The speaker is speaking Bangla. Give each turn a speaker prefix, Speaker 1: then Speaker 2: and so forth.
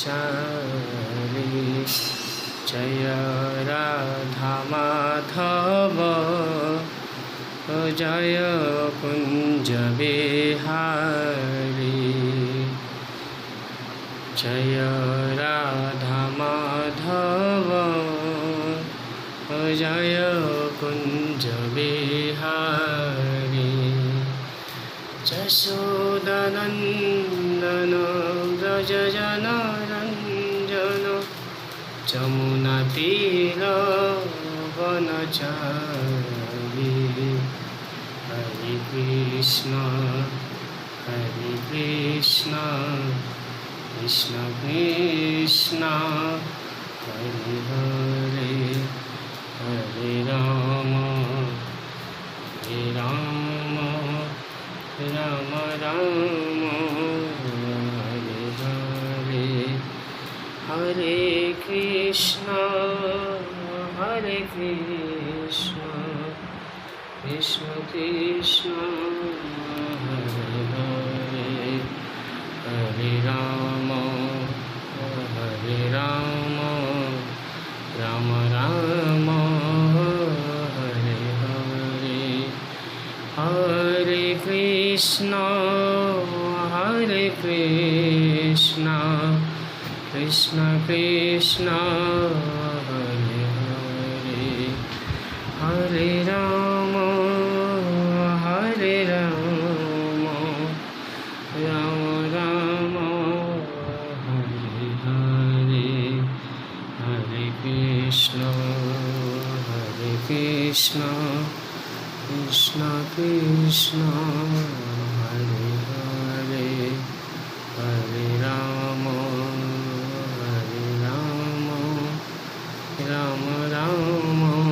Speaker 1: ব্রহ্মচারী জয় রাধা মাধব জয় কুঞ্জ বিহারী জয় রাধা মাধব জয় কুঞ্জ বিহারী যশোদানন্দন ব্রজ জনরঞ্জন যমুনা তীর বনচারী হরে কৃষ্ণ কৃষ্ণ কৃষ্ণ হরে হরে হরে রাম রাম রাম হরে হরে হরে কৃষ্ণ কৃষ্ণ কৃষ্ণ হরে হরে হরে রাম রাম রাম হরে হরে হরে কৃষ্ণ কৃষ্ণ কৃষ্ণ হরে হরে হরে রাম রাম রাম হরে হরে হরে কৃষ্ণ কৃষ্ণ কৃষ্ণ হরে হরে হরে রাম রাম রাম